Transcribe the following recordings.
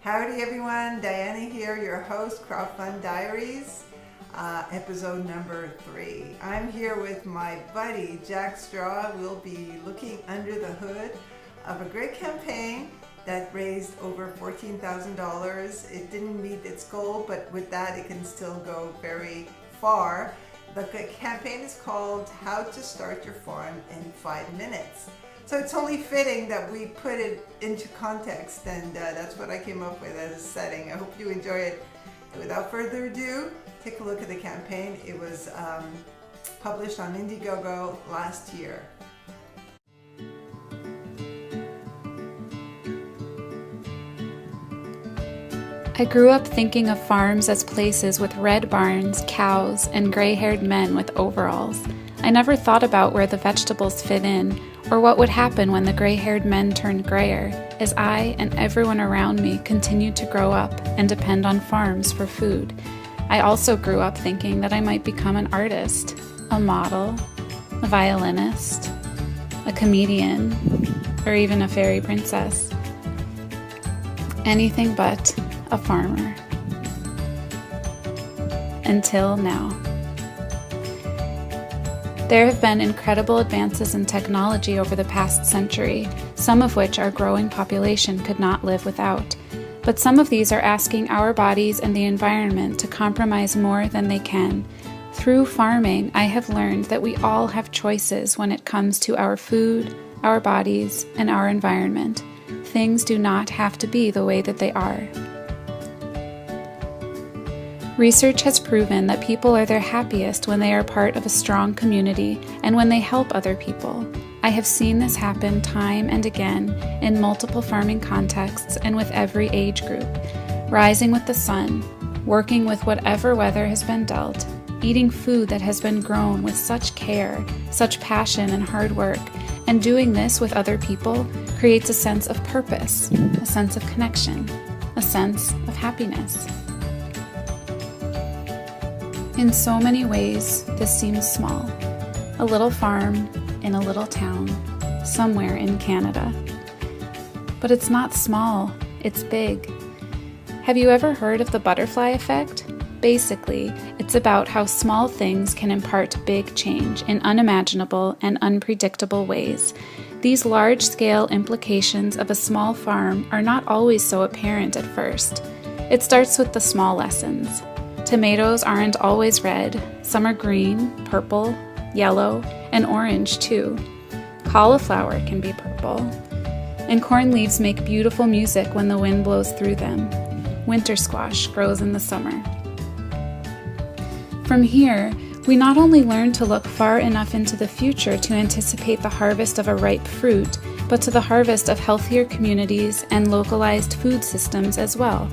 Howdy everyone, Diana here, your host, Crowdfund Diaries, episode number 3. I'm here with my buddy, Jack Straw. We'll be looking under the hood of a great campaign that raised over $14,000. It didn't meet its goal, but with that it can still go very far. The campaign is called How to Start Your Farm in 5 Minutes. So it's only fitting that we put it into context, and that's what I came up with as a setting. I hope you enjoy it. And without further ado, take a look at the campaign. It was published on Indiegogo last year. I grew up thinking of farms as places with red barns, cows, and gray-haired men with overalls. I never thought about where the vegetables fit in, or what would happen when the gray-haired men turned grayer, as I and everyone around me continued to grow up and depend on farms for food. I also grew up thinking that I might become an artist, a model, a violinist, a comedian, or even a fairy princess. Anything but a farmer. Until now. There have been incredible advances in technology over the past century, some of which our growing population could not live without. But some of these are asking our bodies and the environment to compromise more than they can. Through farming, I have learned that we all have choices when it comes to our food, our bodies, and our environment. Things do not have to be the way that they are. Research has proven that people are their happiest when they are part of a strong community and when they help other people. I have seen this happen time and again in multiple farming contexts and with every age group. Rising with the sun, working with whatever weather has been dealt, eating food that has been grown with such care, such passion and hard work, and doing this with other people creates a sense of purpose, a sense of connection, a sense of happiness. In so many ways, this seems small. A little farm in a little town, somewhere in Canada. But it's not small, it's big. Have you ever heard of the butterfly effect? Basically, it's about how small things can impart big change in unimaginable and unpredictable ways. These large-scale implications of a small farm are not always so apparent at first. It starts with the small lessons. Tomatoes aren't always red. Some are green, purple, yellow, and orange too. Cauliflower can be purple. And corn leaves make beautiful music when the wind blows through them. Winter squash grows in the summer. From here, we not only learn to look far enough into the future to anticipate the harvest of a ripe fruit, but to the harvest of healthier communities and localized food systems as well.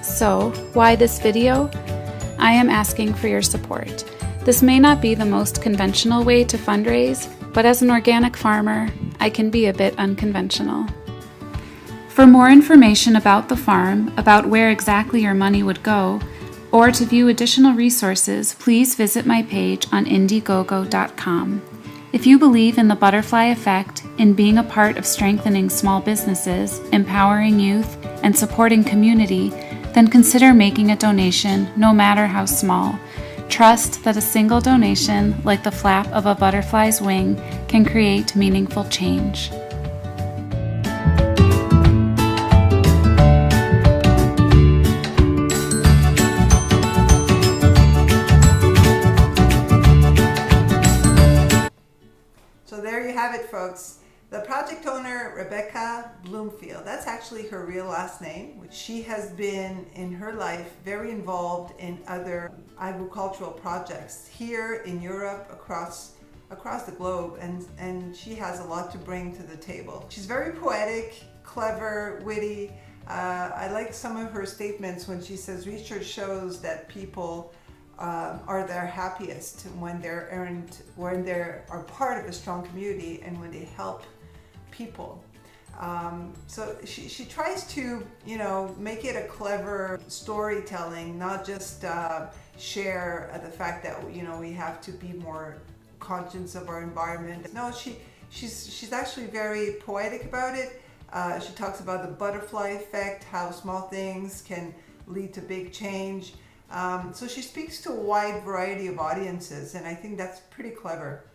So, why this video? I am asking for your support. This may not be the most conventional way to fundraise, but as an organic farmer, I can be a bit unconventional. For more information about the farm, about where exactly your money would go, or to view additional resources, please visit my page on Indiegogo.com. If you believe in the butterfly effect, in being a part of strengthening small businesses, empowering youth, and supporting community, then consider making a donation, no matter how small. Trust that a single donation, like the flap of a butterfly's wing, can create meaningful change. So there you have it, folks. The project owner, Rebecca Bloomfield, that's actually her real last name. She has been, in her life, very involved in other agricultural projects here in Europe, across the globe, and she has a lot to bring to the table. She's very poetic, clever, witty. I like some of her statements when she says research shows that people are their happiest when they are part of a strong community and when they help people. So she tries to, make it a clever storytelling, not just share the fact that, we have to be more conscious of our environment. No, She's actually very poetic about it. She talks about the butterfly effect, how small things can lead to big change. So she speaks to a wide variety of audiences, and I think that's pretty clever.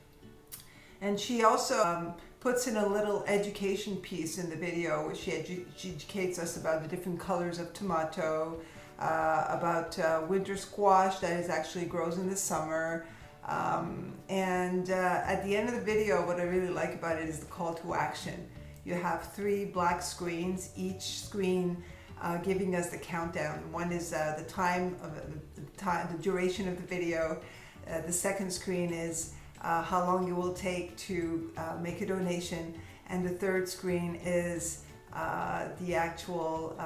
And she also puts in a little education piece in the video, which she educates us about the different colors of tomato, about winter squash that is actually grows in the summer. And at the end of the video, what I really like about it is the call to action. You have 3 black screens, each screen giving us the countdown. One is the time of the duration of the video. The second screen is how long it will take to make a donation, and the third screen is the actual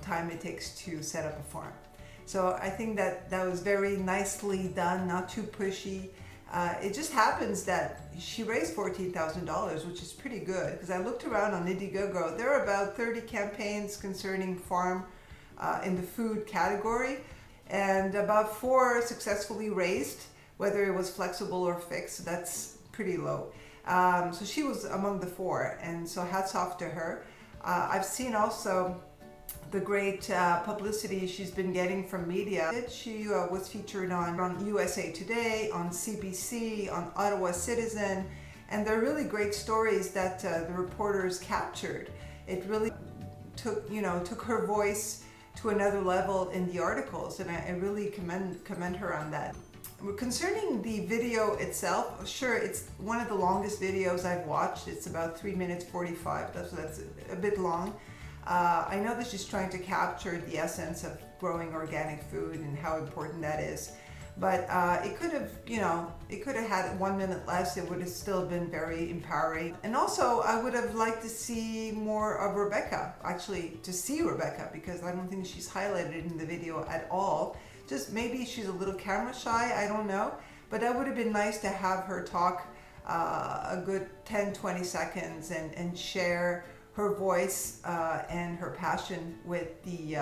time it takes to set up a farm. So I think that was very nicely done, not too pushy. It just happens that she raised $14,000, which is pretty good, because I looked around on Indiegogo. There are about 30 campaigns concerning farm in the food category, and about 4 successfully raised, whether it was flexible or fixed. So that's pretty low. So she was among the 4, and so hats off to her. I've seen also the great publicity she's been getting from media. She was featured on USA Today, on CBC, on Ottawa Citizen, and they're really great stories that the reporters captured. It really took her voice to another level in the articles, and I really commend her on that. Concerning the video itself, sure, it's one of the longest videos I've watched. It's about 3 minutes 45. That's a bit long. I know that she's trying to capture the essence of growing organic food and how important that is, but it could have had 1 minute less. It would have still been very empowering. And also, I would have liked to see more of Rebecca, actually to see Rebecca, because I don't think she's highlighted in the video at all. Just maybe she's a little camera shy, I don't know, but that would have been nice to have her talk a good 10-20 seconds and share her voice and her passion with the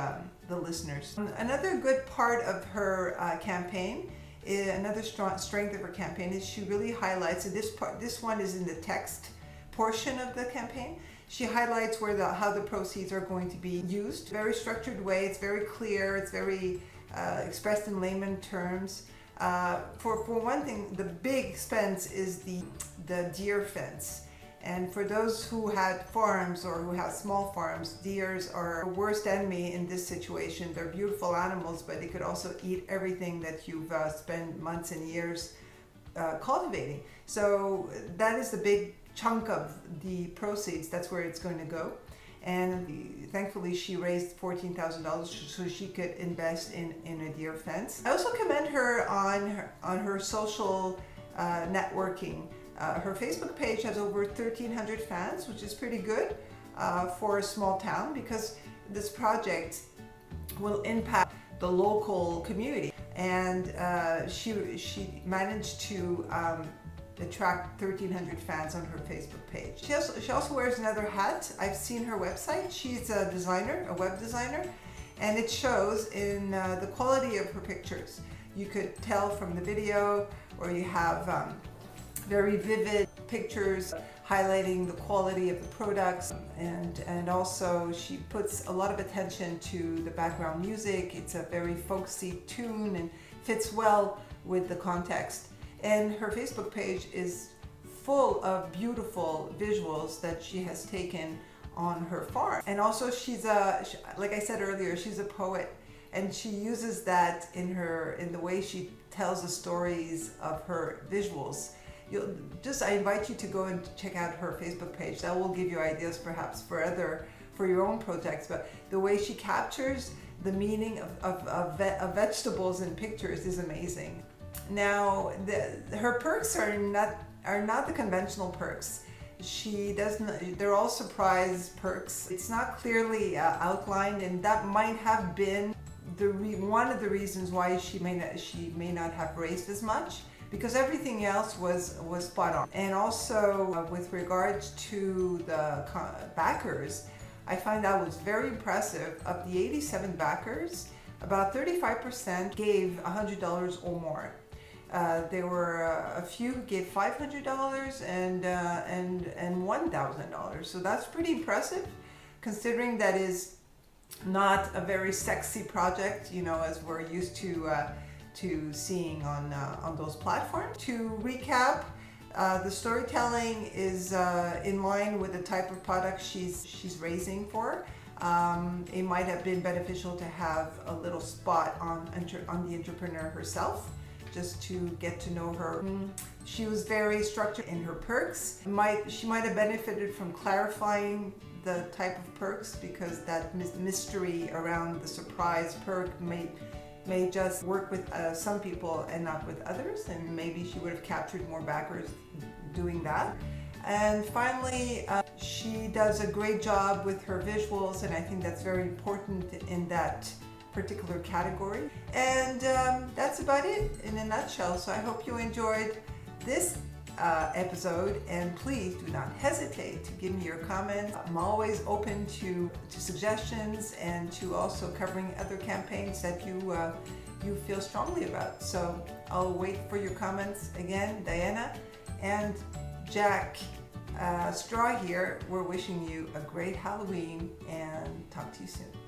listeners. Another good part of her campaign, another strength of her campaign, is she really highlights, and this one is in the text portion of the campaign. She highlights how the proceeds are going to be used. Very structured way. It's very clear. It's very expressed in layman terms. For one thing, the big expense is the deer fence. And for those who had farms or who have small farms, deers are the worst enemy in this situation. They're beautiful animals, but they could also eat everything that you've spent months and years cultivating. So that is the big chunk of the proceeds. That's where it's going to go. And thankfully she raised $14,000 so she could invest in a deer fence. I also commend her on her social networking. Her Facebook page has over 1,300 fans, which is pretty good for a small town, because this project will impact the local community. And she managed to attract 1,300 fans on her Facebook page. She also wears another hat. I've seen her website. She's a designer, a web designer, and it shows in the quality of her pictures. You could tell from the video, or you have very vivid pictures highlighting the quality of the products, and also she puts a lot of attention to the background music. It's a very folksy tune and fits well with the context. And her Facebook page is full of beautiful visuals that she has taken on her farm. And also she's like I said earlier, she's a poet, and she uses that in the way she tells the stories of her visuals. I invite you to go and check out her Facebook page. That will give you ideas perhaps for your own projects. But the way she captures the meaning of vegetables in pictures is amazing. Now, her perks are not the conventional perks. They're all surprise perks. It's not clearly outlined, and that might have been one of the reasons why she may not have raised as much, because everything else was spot on. And also with regards to the backers, I find that was very impressive. Of the 87 backers, about 35% gave $100 or more. There were a few who gave $500 and $1,000. So that's pretty impressive, considering that is not a very sexy project, you know, as we're used to seeing on those platforms. To recap, the storytelling is in line with the type of product she's raising for. It might have been beneficial to have a little spot on the entrepreneur herself, just to get to know her. She was very structured in her perks. She might have benefited from clarifying the type of perks, because that mystery around the surprise perk may just work with some people and not with others, and maybe she would have captured more backers doing that. And finally, she does a great job with her visuals, and I think that's very important in that particular category. And that's about it in a nutshell. So I hope you enjoyed this episode, and please do not hesitate to give me your comments. I'm always open to suggestions and to also covering other campaigns that you feel strongly about. So I'll wait for your comments. Again, Diana and Jack Straw here, we're wishing you a great Halloween, and talk to you soon.